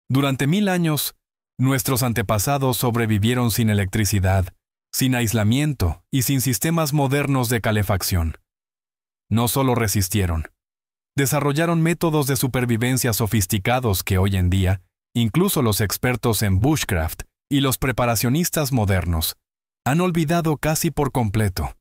Durante 1000 años, nuestros antepasados sobrevivieron sin electricidad, sin aislamiento y sin sistemas modernos de calefacción. No solo resistieron, desarrollaron métodos de supervivencia sofisticados que hoy en día, incluso los expertos en bushcraft y los preparacionistas modernos, han olvidado casi por completo.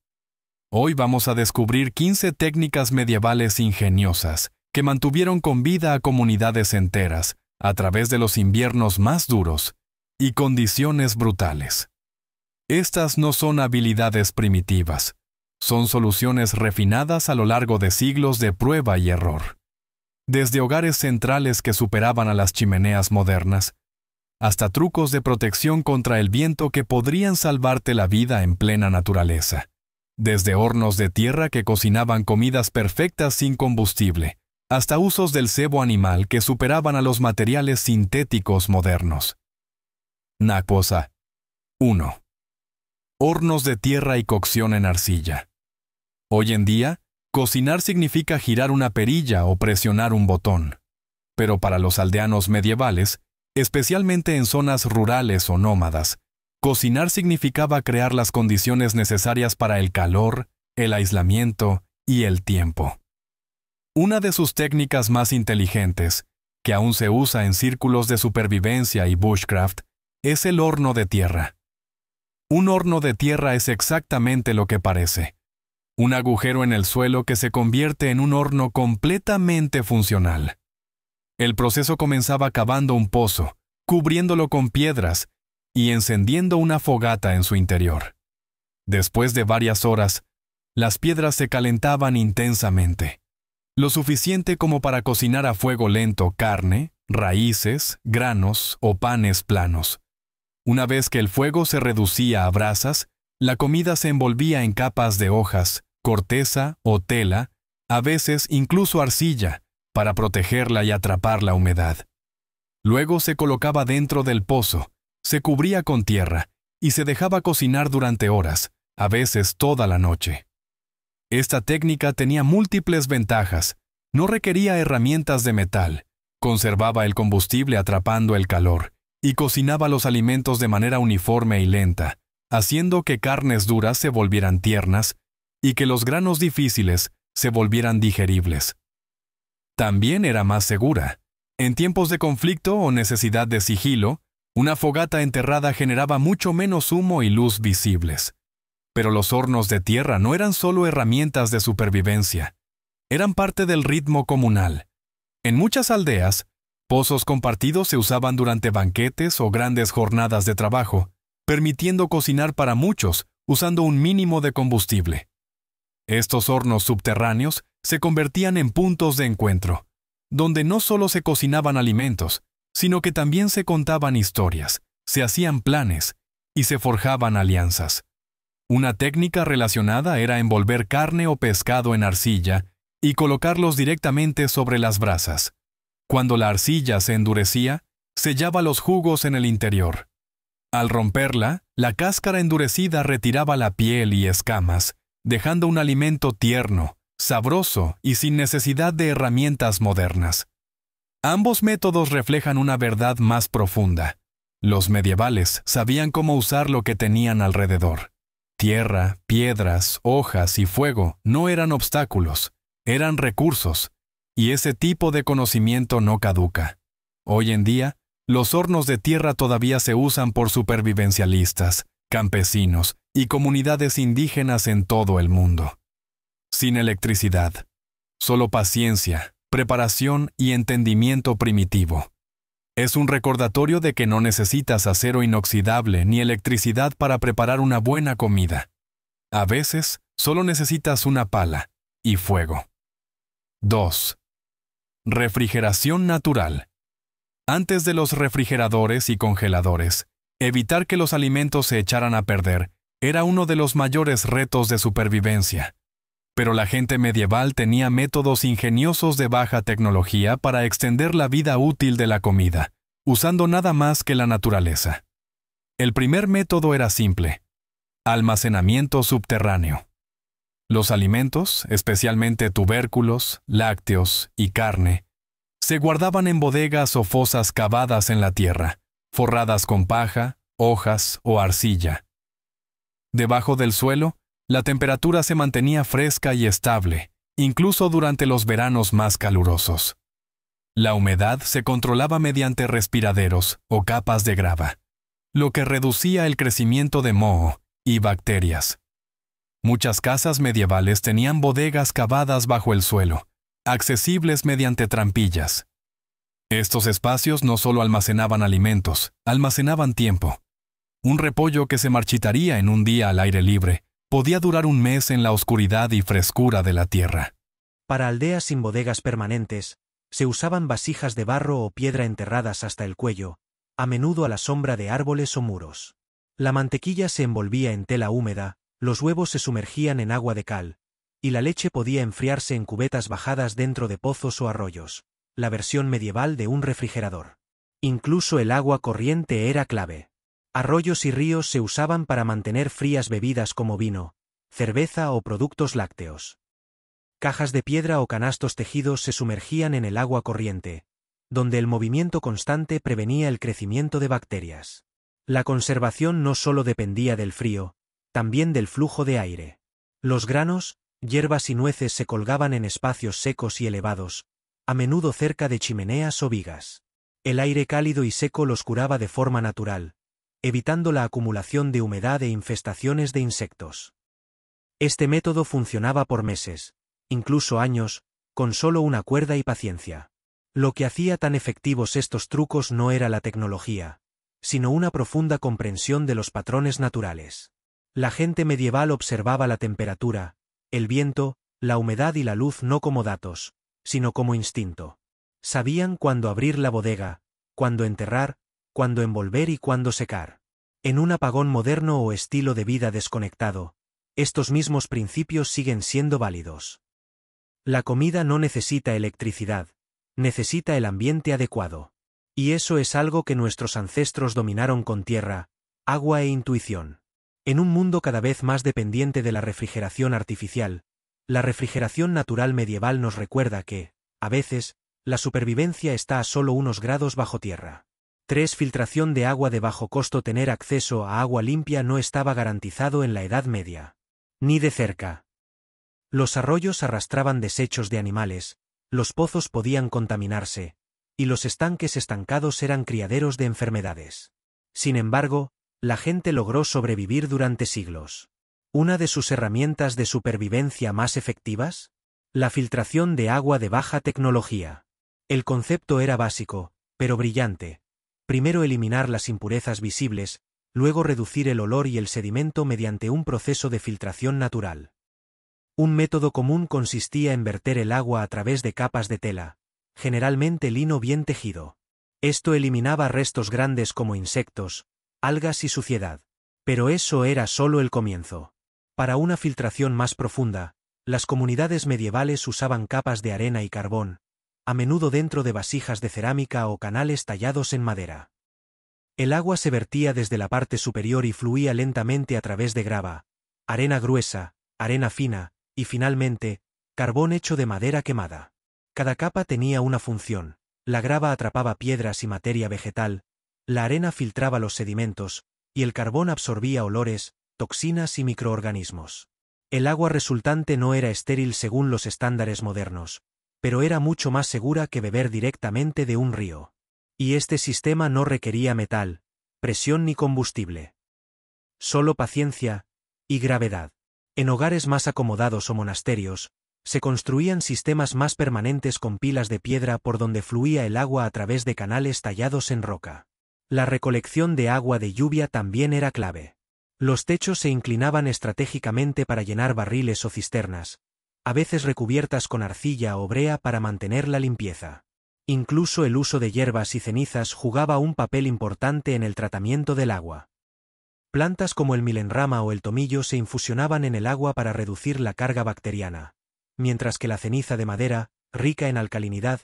Hoy vamos a descubrir 15 técnicas medievales ingeniosas que mantuvieron con vida a comunidades enteras a través de los inviernos más duros y condiciones brutales. Estas no son habilidades primitivas, son soluciones refinadas a lo largo de siglos de prueba y error. Desde hogares centrales que superaban a las chimeneas modernas, hasta trucos de protección contra el viento que podrían salvarte la vida en plena naturaleza. Desde hornos de tierra que cocinaban comidas perfectas sin combustible, hasta usos del sebo animal que superaban a los materiales sintéticos modernos. Nakposa. 1. Hornos de tierra y cocción en arcilla. Hoy en día, cocinar significa girar una perilla o presionar un botón. Pero para los aldeanos medievales, especialmente en zonas rurales o nómadas, cocinar significaba crear las condiciones necesarias para el calor, el aislamiento y el tiempo. Una de sus técnicas más inteligentes, que aún se usa en círculos de supervivencia y bushcraft, es el horno de tierra. Un horno de tierra es exactamente lo que parece. Un agujero en el suelo que se convierte en un horno completamente funcional. El proceso comenzaba cavando un pozo, cubriéndolo con piedras y encendiendo una fogata en su interior. Después de varias horas, las piedras se calentaban intensamente, lo suficiente como para cocinar a fuego lento carne, raíces, granos o panes planos. Una vez que el fuego se reducía a brasas, la comida se envolvía en capas de hojas, corteza o tela, a veces incluso arcilla, para protegerla y atrapar la humedad. Luego se colocaba dentro del pozo, se cubría con tierra y se dejaba cocinar durante horas, a veces toda la noche. Esta técnica tenía múltiples ventajas, no requería herramientas de metal, conservaba el combustible atrapando el calor y cocinaba los alimentos de manera uniforme y lenta, haciendo que carnes duras se volvieran tiernas y que los granos difíciles se volvieran digeribles. También era más segura. En tiempos de conflicto o necesidad de sigilo, una fogata enterrada generaba mucho menos humo y luz visibles. Pero los hornos de tierra no eran solo herramientas de supervivencia, eran parte del ritmo comunal. En muchas aldeas, pozos compartidos se usaban durante banquetes o grandes jornadas de trabajo, permitiendo cocinar para muchos usando un mínimo de combustible. Estos hornos subterráneos se convertían en puntos de encuentro, donde no solo se cocinaban alimentos, sino que también se contaban historias, se hacían planes y se forjaban alianzas. Una técnica relacionada era envolver carne o pescado en arcilla y colocarlos directamente sobre las brasas. Cuando la arcilla se endurecía, sellaba los jugos en el interior. Al romperla, la cáscara endurecida retiraba la piel y escamas, dejando un alimento tierno, sabroso y sin necesidad de herramientas modernas. Ambos métodos reflejan una verdad más profunda. Los medievales sabían cómo usar lo que tenían alrededor. Tierra, piedras, hojas y fuego no eran obstáculos, eran recursos, y ese tipo de conocimiento no caduca. Hoy en día, los hornos de tierra todavía se usan por supervivencialistas, campesinos y comunidades indígenas en todo el mundo. Sin electricidad, solo paciencia, preparación y entendimiento primitivo. Es un recordatorio de que no necesitas acero inoxidable ni electricidad para preparar una buena comida. A veces, solo necesitas una pala y fuego. 2. Refrigeración natural. Antes de los refrigeradores y congeladores, evitar que los alimentos se echaran a perder era uno de los mayores retos de supervivencia. Pero la gente medieval tenía métodos ingeniosos de baja tecnología para extender la vida útil de la comida, usando nada más que la naturaleza. El primer método era simple: almacenamiento subterráneo. Los alimentos, especialmente tubérculos, lácteos y carne, Se guardaban en bodegas o fosas cavadas en la tierra, forradas con paja, hojas o arcilla. Debajo del suelo, la temperatura se mantenía fresca y estable, incluso durante los veranos más calurosos. La humedad se controlaba mediante respiraderos o capas de grava, lo que reducía el crecimiento de moho y bacterias. Muchas casas medievales tenían bodegas cavadas bajo el suelo, accesibles mediante trampillas. Estos espacios no solo almacenaban alimentos, almacenaban tiempo. Un repollo que se marchitaría en un día al aire libre podía durar un mes en la oscuridad y frescura de la tierra. Para aldeas sin bodegas permanentes, se usaban vasijas de barro o piedra enterradas hasta el cuello, a menudo a la sombra de árboles o muros. La mantequilla se envolvía en tela húmeda, los huevos se sumergían en agua de cal, y la leche podía enfriarse en cubetas bajadas dentro de pozos o arroyos, la versión medieval de un refrigerador. Incluso el agua corriente era clave. Arroyos y ríos se usaban para mantener frías bebidas como vino, cerveza o productos lácteos. Cajas de piedra o canastos tejidos se sumergían en el agua corriente, donde el movimiento constante prevenía el crecimiento de bacterias. La conservación no solo dependía del frío, también del flujo de aire. Los granos, hierbas y nueces se colgaban en espacios secos y elevados, a menudo cerca de chimeneas o vigas. El aire cálido y seco los curaba de forma natural, evitando la acumulación de humedad e infestaciones de insectos. Este método funcionaba por meses, incluso años, con solo una cuerda y paciencia. Lo que hacía tan efectivos estos trucos no era la tecnología, sino una profunda comprensión de los patrones naturales. La gente medieval observaba la temperatura, el viento, la humedad y la luz no como datos, sino como instinto. Sabían cuándo abrir la bodega, cuándo enterrar, cuándo envolver y cuándo secar. En un apagón moderno o estilo de vida desconectado, estos mismos principios siguen siendo válidos. La comida no necesita electricidad, necesita el ambiente adecuado. Y eso es algo que nuestros ancestros dominaron con tierra, agua e intuición. En un mundo cada vez más dependiente de la refrigeración artificial, la refrigeración natural medieval nos recuerda que, a veces, la supervivencia está a solo unos grados bajo tierra. 3. Filtración de agua de bajo costo. Tener acceso a agua limpia no estaba garantizado en la Edad Media. Ni de cerca. Los arroyos arrastraban desechos de animales, los pozos podían contaminarse, y los estanques estancados eran criaderos de enfermedades. Sin embargo, la gente logró sobrevivir durante siglos. ¿Una de sus herramientas de supervivencia más efectivas? La filtración de agua de baja tecnología. El concepto era básico, pero brillante. Primero eliminar las impurezas visibles, luego reducir el olor y el sedimento mediante un proceso de filtración natural. Un método común consistía en verter el agua a través de capas de tela, generalmente lino bien tejido. Esto eliminaba restos grandes como insectos, algas y suciedad. Pero eso era solo el comienzo. Para una filtración más profunda, las comunidades medievales usaban capas de arena y carbón, a menudo dentro de vasijas de cerámica o canales tallados en madera. El agua se vertía desde la parte superior y fluía lentamente a través de grava, arena gruesa, arena fina, y finalmente, carbón hecho de madera quemada. Cada capa tenía una función. La grava atrapaba piedras y materia vegetal, la arena filtraba los sedimentos, y el carbón absorbía olores, toxinas y microorganismos. El agua resultante no era estéril según los estándares modernos, pero era mucho más segura que beber directamente de un río. Y este sistema no requería metal, presión ni combustible. Solo paciencia y gravedad. En hogares más acomodados o monasterios, se construían sistemas más permanentes con pilas de piedra por donde fluía el agua a través de canales tallados en roca. La recolección de agua de lluvia también era clave. Los techos se inclinaban estratégicamente para llenar barriles o cisternas, a veces recubiertas con arcilla o brea para mantener la limpieza. Incluso el uso de hierbas y cenizas jugaba un papel importante en el tratamiento del agua. Plantas como el milenrama o el tomillo se infusionaban en el agua para reducir la carga bacteriana, mientras que la ceniza de madera, rica en alcalinidad,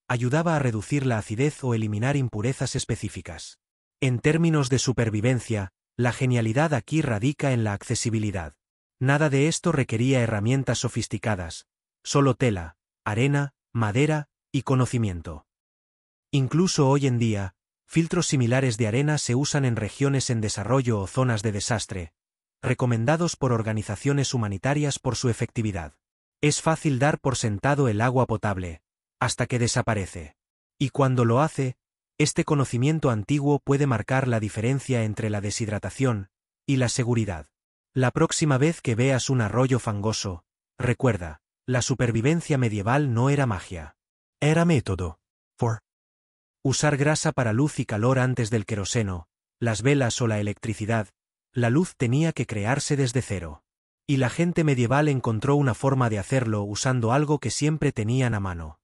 ayudaba a reducir la acidez o eliminar impurezas específicas. En términos de supervivencia, la genialidad aquí radica en la accesibilidad. Nada de esto requería herramientas sofisticadas, solo tela, arena, madera y conocimiento. Incluso hoy en día, filtros similares de arena se usan en regiones en desarrollo o zonas de desastre, recomendados por organizaciones humanitarias por su efectividad. Es fácil dar por sentado el agua potable, hasta que desaparece. Y cuando lo hace, este conocimiento antiguo puede marcar la diferencia entre la deshidratación y la seguridad. La próxima vez que veas un arroyo fangoso, recuerda, la supervivencia medieval no era magia. Era método. Usar grasa para luz y calor antes del queroseno, las velas o la electricidad, la luz tenía que crearse desde cero. Y la gente medieval encontró una forma de hacerlo usando algo que siempre tenían a mano.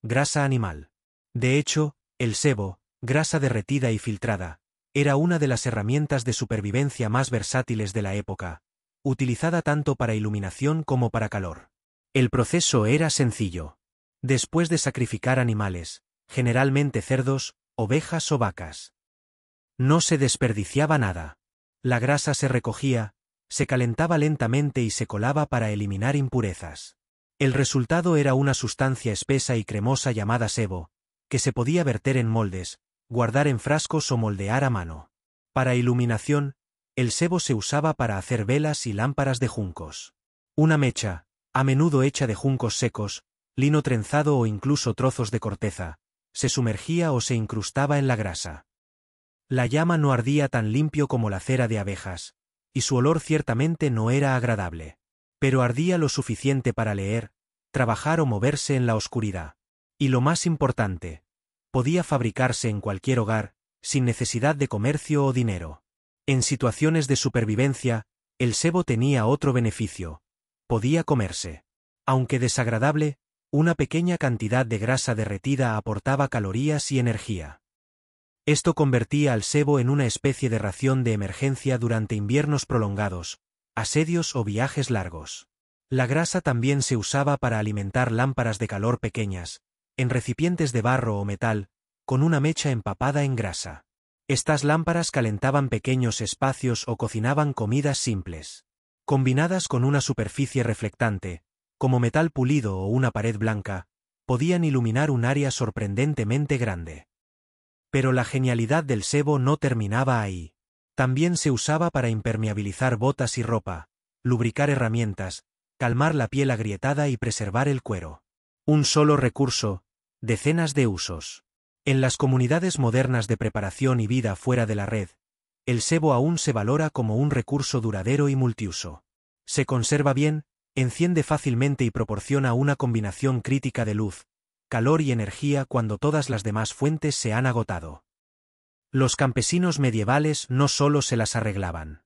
Grasa animal. De hecho, el sebo, grasa derretida y filtrada, era una de las herramientas de supervivencia más versátiles de la época, utilizada tanto para iluminación como para calor. El proceso era sencillo. Después de sacrificar animales, generalmente cerdos, ovejas o vacas, no se desperdiciaba nada. La grasa se recogía, se calentaba lentamente y se colaba para eliminar impurezas. El resultado era una sustancia espesa y cremosa llamada sebo, que se podía verter en moldes, guardar en frascos o moldear a mano. Para iluminación, el sebo se usaba para hacer velas y lámparas de juncos. Una mecha, a menudo hecha de juncos secos, lino trenzado o incluso trozos de corteza, se sumergía o se incrustaba en la grasa. La llama no ardía tan limpio como la cera de abejas, y su olor ciertamente no era agradable. Pero ardía lo suficiente para leer, trabajar o moverse en la oscuridad. Y lo más importante, podía fabricarse en cualquier hogar, sin necesidad de comercio o dinero. En situaciones de supervivencia, el sebo tenía otro beneficio: podía comerse. Aunque desagradable, una pequeña cantidad de grasa derretida aportaba calorías y energía. Esto convertía al sebo en una especie de ración de emergencia durante inviernos prolongados, asedios o viajes largos. La grasa también se usaba para alimentar lámparas de calor pequeñas, en recipientes de barro o metal, con una mecha empapada en grasa. Estas lámparas calentaban pequeños espacios o cocinaban comidas simples. Combinadas con una superficie reflectante, como metal pulido o una pared blanca, podían iluminar un área sorprendentemente grande. Pero la genialidad del sebo no terminaba ahí. También se usaba para impermeabilizar botas y ropa, lubricar herramientas, calmar la piel agrietada y preservar el cuero. Un solo recurso, decenas de usos. En las comunidades modernas de preparación y vida fuera de la red, el sebo aún se valora como un recurso duradero y multiuso. Se conserva bien, enciende fácilmente y proporciona una combinación crítica de luz, calor y energía cuando todas las demás fuentes se han agotado. Los campesinos medievales no solo se las arreglaban.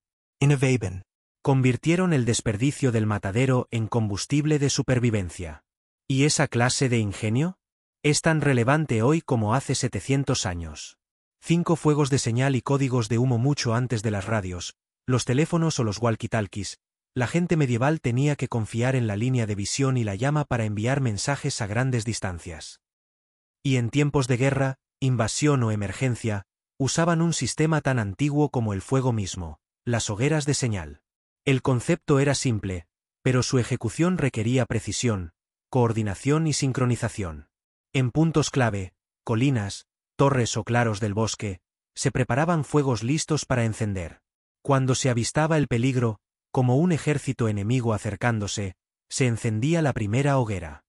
Convirtieron el desperdicio del matadero en combustible de supervivencia. ¿Y esa clase de ingenio? Es tan relevante hoy como hace 700 años. 5 fuegos de señal y códigos de humo mucho antes de las radios, los teléfonos o los walkie-talkies. La gente medieval tenía que confiar en la línea de visión y la llama para enviar mensajes a grandes distancias. Y en tiempos de guerra, invasión o emergencia, usaban un sistema tan antiguo como el fuego mismo, las hogueras de señal. El concepto era simple, pero su ejecución requería precisión, coordinación y sincronización. En puntos clave, colinas, torres o claros del bosque, se preparaban fuegos listos para encender. Cuando se avistaba el peligro, como un ejército enemigo acercándose, se encendía la primera hoguera.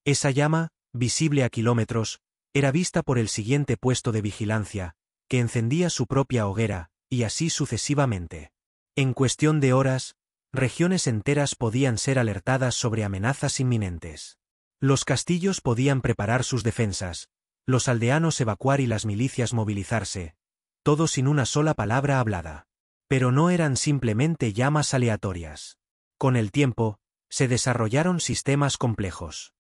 Esa llama, visible a kilómetros, era vista por el siguiente puesto de vigilancia, que encendía su propia hoguera, y así sucesivamente. En cuestión de horas, regiones enteras podían ser alertadas sobre amenazas inminentes. Los castillos podían preparar sus defensas, los aldeanos evacuar y las milicias movilizarse, todo sin una sola palabra hablada. Pero no eran simplemente llamas aleatorias. Con el tiempo, se desarrollaron sistemas complejos.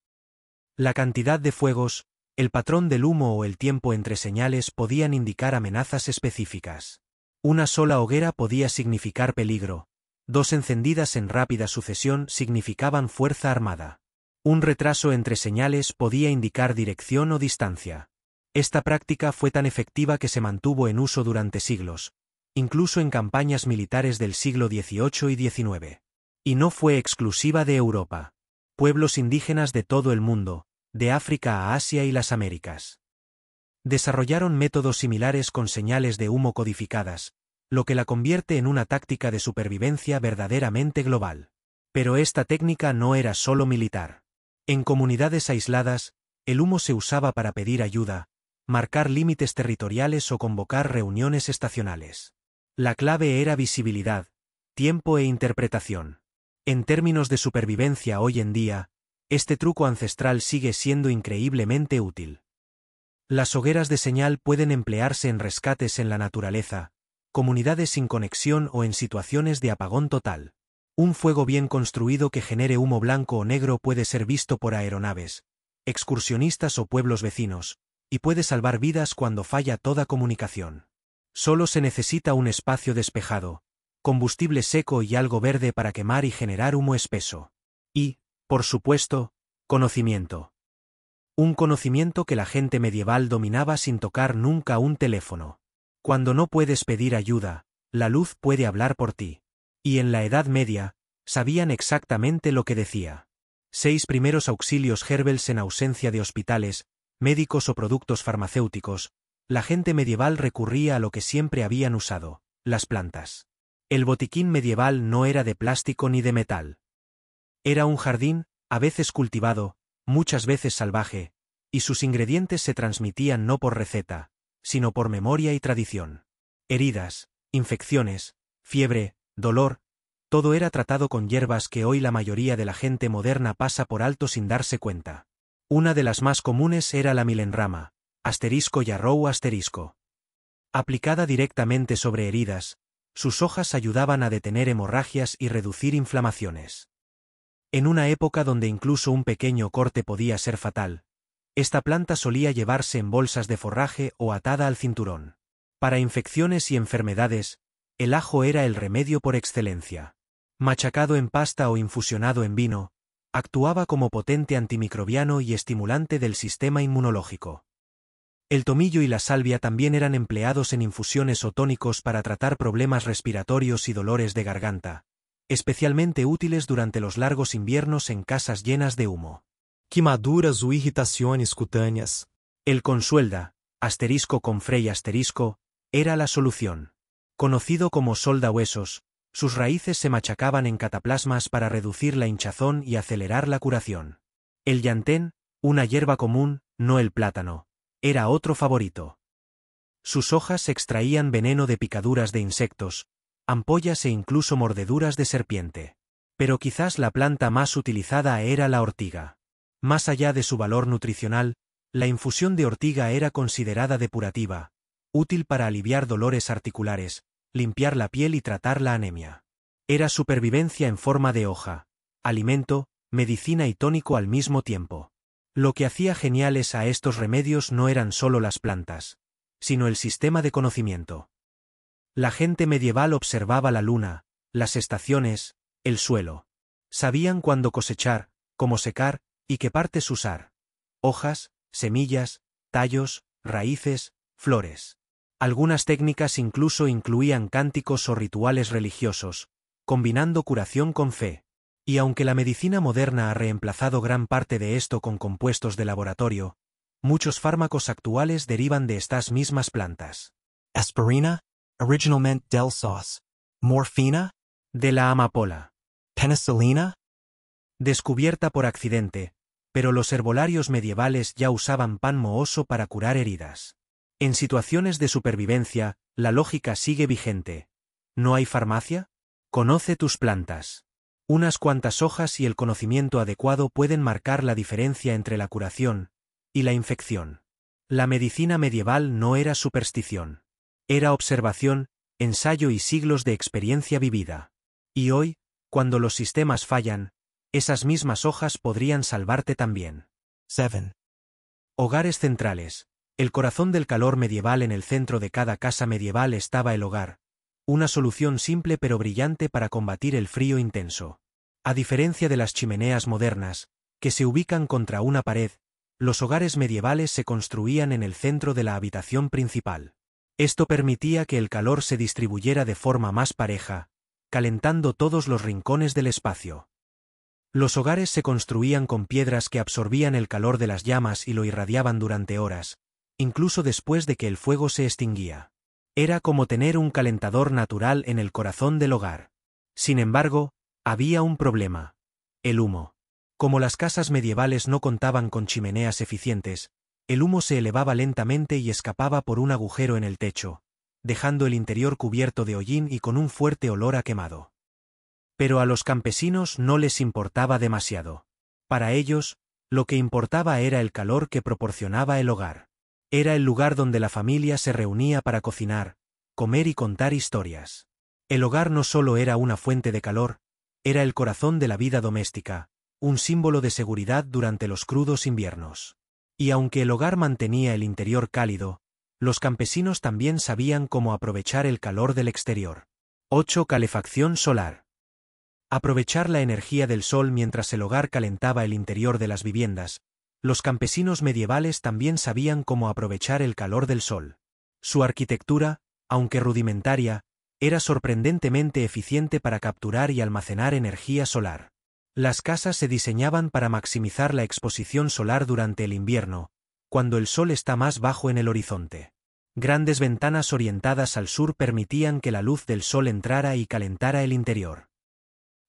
La cantidad de fuegos, el patrón del humo o el tiempo entre señales podían indicar amenazas específicas. Una sola hoguera podía significar peligro, 2 encendidas en rápida sucesión significaban fuerza armada. Un retraso entre señales podía indicar dirección o distancia. Esta práctica fue tan efectiva que se mantuvo en uso durante siglos, incluso en campañas militares del siglo XVIII y XIX. Y no fue exclusiva de Europa. Pueblos indígenas de todo el mundo, de África a Asia y las Américas, Desarrollaron métodos similares con señales de humo codificadas, lo que la convierte en una táctica de supervivencia verdaderamente global. Pero esta técnica no era solo militar. En comunidades aisladas, el humo se usaba para pedir ayuda, marcar límites territoriales o convocar reuniones estacionales. La clave era visibilidad, tiempo e interpretación. En términos de supervivencia hoy en día, este truco ancestral sigue siendo increíblemente útil. Las hogueras de señal pueden emplearse en rescates en la naturaleza, comunidades sin conexión o en situaciones de apagón total. Un fuego bien construido que genere humo blanco o negro puede ser visto por aeronaves, excursionistas o pueblos vecinos, y puede salvar vidas cuando falla toda comunicación. Solo se necesita un espacio despejado, combustible seco y algo verde para quemar y generar humo espeso. Y, por supuesto, conocimiento. Un conocimiento que la gente medieval dominaba sin tocar nunca un teléfono. Cuando no puedes pedir ayuda, la luz puede hablar por ti. Y en la Edad Media, sabían exactamente lo que decía. 6 primeros auxilios Herbels en ausencia de hospitales, médicos o productos farmacéuticos. La gente medieval recurría a lo que siempre habían usado, las plantas. El botiquín medieval no era de plástico ni de metal. Era un jardín, a veces cultivado, muchas veces salvaje, y sus ingredientes se transmitían no por receta, sino por memoria y tradición. Heridas, infecciones, fiebre, dolor, todo era tratado con hierbas que hoy la mayoría de la gente moderna pasa por alto sin darse cuenta. Una de las más comunes era la milenrama, *yarrow*. Aplicada directamente sobre heridas, sus hojas ayudaban a detener hemorragias y reducir inflamaciones. En una época donde incluso un pequeño corte podía ser fatal, esta planta solía llevarse en bolsas de forraje o atada al cinturón. Para infecciones y enfermedades, el ajo era el remedio por excelencia. Machacado en pasta o infusionado en vino, actuaba como potente antimicrobiano y estimulante del sistema inmunológico. El tomillo y la salvia también eran empleados en infusiones o tónicos para tratar problemas respiratorios y dolores de garganta, especialmente útiles durante los largos inviernos en casas llenas de humo. Queimaduras o irritaciones cutáneas. El consuelda, *con frey*, era la solución. Conocido como soldahuesos, sus raíces se machacaban en cataplasmas para reducir la hinchazón y acelerar la curación. El llantén, una hierba común, no el plátano, era otro favorito. Sus hojas extraían veneno de picaduras de insectos, ampollas e incluso mordeduras de serpiente. Pero quizás la planta más utilizada era la ortiga. Más allá de su valor nutricional, la infusión de ortiga era considerada depurativa, útil para aliviar dolores articulares, limpiar la piel y tratar la anemia. Era supervivencia en forma de hoja, alimento, medicina y tónico al mismo tiempo. Lo que hacía geniales a estos remedios no eran solo las plantas, sino el sistema de conocimiento. La gente medieval observaba la luna, las estaciones, el suelo. Sabían cuándo cosechar, cómo secar, y qué partes usar. Hojas, semillas, tallos, raíces, flores. Algunas técnicas incluso incluían cánticos o rituales religiosos, combinando curación con fe. Y aunque la medicina moderna ha reemplazado gran parte de esto con compuestos de laboratorio, muchos fármacos actuales derivan de estas mismas plantas. Aspirina, originalmente del sos. Morfina, de la amapola. Penicilina, descubierta por accidente, pero los herbolarios medievales ya usaban pan mohoso para curar heridas. En situaciones de supervivencia, la lógica sigue vigente. ¿No hay farmacia? Conoce tus plantas. Unas cuantas hojas y el conocimiento adecuado pueden marcar la diferencia entre la curación y la infección. La medicina medieval no era superstición. Era observación, ensayo y siglos de experiencia vivida. Y hoy, cuando los sistemas fallan, esas mismas hojas podrían salvarte también. 7. Hogares centrales. El corazón del calor medieval. En el centro de cada casa medieval estaba el hogar, una solución simple pero brillante para combatir el frío intenso. A diferencia de las chimeneas modernas, que se ubican contra una pared, los hogares medievales se construían en el centro de la habitación principal. Esto permitía que el calor se distribuyera de forma más pareja, calentando todos los rincones del espacio. Los hogares se construían con piedras que absorbían el calor de las llamas y lo irradiaban durante horas, incluso después de que el fuego se extinguía. Era como tener un calentador natural en el corazón del hogar. Sin embargo, había un problema: el humo. Como las casas medievales no contaban con chimeneas eficientes, el humo se elevaba lentamente y escapaba por un agujero en el techo, dejando el interior cubierto de hollín y con un fuerte olor a quemado. Pero a los campesinos no les importaba demasiado. Para ellos, lo que importaba era el calor que proporcionaba el hogar. Era el lugar donde la familia se reunía para cocinar, comer y contar historias. El hogar no solo era una fuente de calor, era el corazón de la vida doméstica, un símbolo de seguridad durante los crudos inviernos. Y aunque el hogar mantenía el interior cálido, los campesinos también sabían cómo aprovechar el calor del exterior. 8. Calefacción solar. Aprovechar la energía del sol mientras el hogar calentaba el interior de las viviendas. Los campesinos medievales también sabían cómo aprovechar el calor del sol. Su arquitectura, aunque rudimentaria, era sorprendentemente eficiente para capturar y almacenar energía solar. Las casas se diseñaban para maximizar la exposición solar durante el invierno, cuando el sol está más bajo en el horizonte. Grandes ventanas orientadas al sur permitían que la luz del sol entrara y calentara el interior.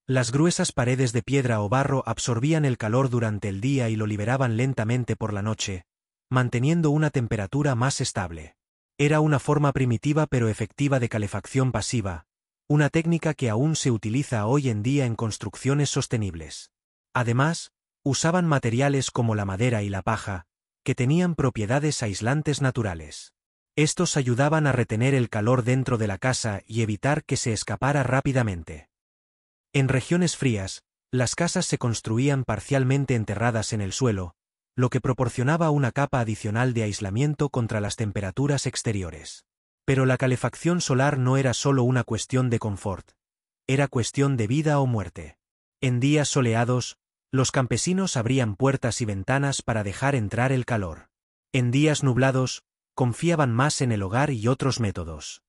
Las gruesas paredes de piedra o barro absorbían el calor durante el día y lo liberaban lentamente por la noche, manteniendo una temperatura más estable. Era una forma primitiva pero efectiva de calefacción pasiva, una técnica que aún se utiliza hoy en día en construcciones sostenibles. Además, usaban materiales como la madera y la paja, que tenían propiedades aislantes naturales. Estos ayudaban a retener el calor dentro de la casa y evitar que se escapara rápidamente. En regiones frías, las casas se construían parcialmente enterradas en el suelo, lo que proporcionaba una capa adicional de aislamiento contra las temperaturas exteriores. Pero la calefacción solar no era solo una cuestión de confort, era cuestión de vida o muerte. En días soleados, los campesinos abrían puertas y ventanas para dejar entrar el calor. En días nublados, confiaban más en el hogar y otros métodos.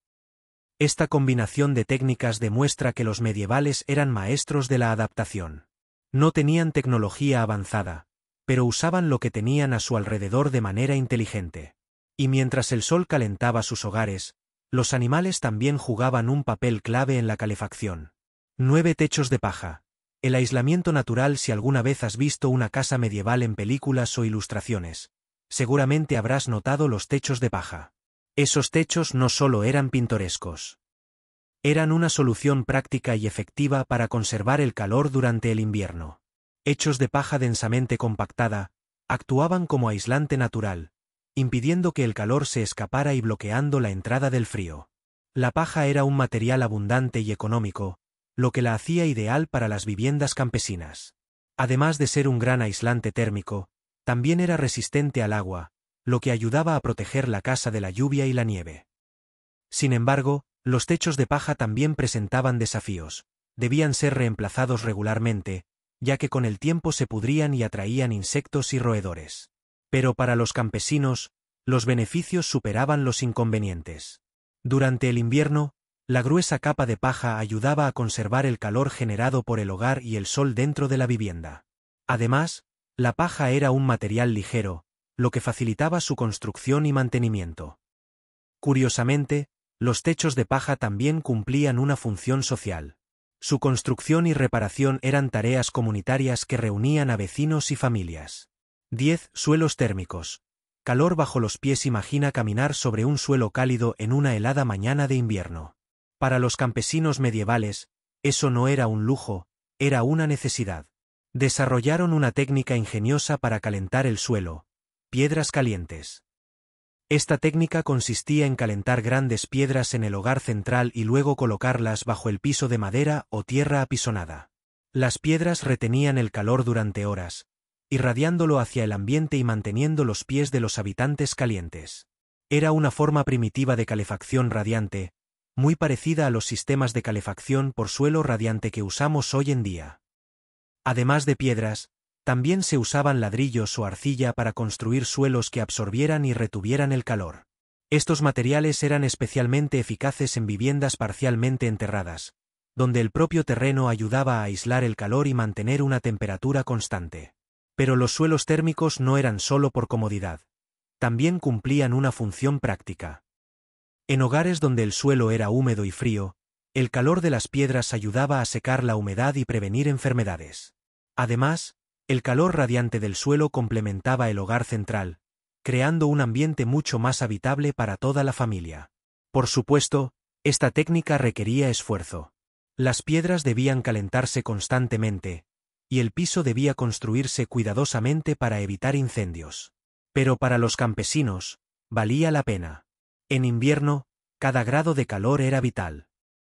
Esta combinación de técnicas demuestra que los medievales eran maestros de la adaptación. No tenían tecnología avanzada, pero usaban lo que tenían a su alrededor de manera inteligente. Y mientras el sol calentaba sus hogares, los animales también jugaban un papel clave en la calefacción. 9. Techos de paja. El aislamiento natural. Si alguna vez has visto una casa medieval en películas o ilustraciones, seguramente habrás notado los techos de paja. Esos techos no solo eran pintorescos. Eran una solución práctica y efectiva para conservar el calor durante el invierno. Hechos de paja densamente compactada, actuaban como aislante natural, impidiendo que el calor se escapara y bloqueando la entrada del frío. La paja era un material abundante y económico, lo que la hacía ideal para las viviendas campesinas. Además de ser un gran aislante térmico, también era resistente al agua, lo que ayudaba a proteger la casa de la lluvia y la nieve. Sin embargo, los techos de paja también presentaban desafíos. Debían ser reemplazados regularmente, ya que con el tiempo se pudrían y atraían insectos y roedores. Pero para los campesinos, los beneficios superaban los inconvenientes. Durante el invierno, la gruesa capa de paja ayudaba a conservar el calor generado por el hogar y el sol dentro de la vivienda. Además, la paja era un material ligero, lo que facilitaba su construcción y mantenimiento. Curiosamente, los techos de paja también cumplían una función social. Su construcción y reparación eran tareas comunitarias que reunían a vecinos y familias. 10. Suelos térmicos. Calor bajo los pies. Imagina caminar sobre un suelo cálido en una helada mañana de invierno. Para los campesinos medievales, eso no era un lujo, era una necesidad. Desarrollaron una técnica ingeniosa para calentar el suelo: piedras calientes. Esta técnica consistía en calentar grandes piedras en el hogar central y luego colocarlas bajo el piso de madera o tierra apisonada. Las piedras retenían el calor durante horas, irradiándolo hacia el ambiente y manteniendo los pies de los habitantes calientes. Era una forma primitiva de calefacción radiante, muy parecida a los sistemas de calefacción por suelo radiante que usamos hoy en día. Además de piedras, también se usaban ladrillos o arcilla para construir suelos que absorbieran y retuvieran el calor. Estos materiales eran especialmente eficaces en viviendas parcialmente enterradas, donde el propio terreno ayudaba a aislar el calor y mantener una temperatura constante. Pero los suelos térmicos no eran solo por comodidad. también cumplían una función práctica. En hogares donde el suelo era húmedo y frío, el calor de las piedras ayudaba a secar la humedad y prevenir enfermedades. Además, el calor radiante del suelo complementaba el hogar central, creando un ambiente mucho más habitable para toda la familia. Por supuesto, esta técnica requería esfuerzo. Las piedras debían calentarse constantemente, y el piso debía construirse cuidadosamente para evitar incendios. Pero para los campesinos, valía la pena. En invierno, cada grado de calor era vital.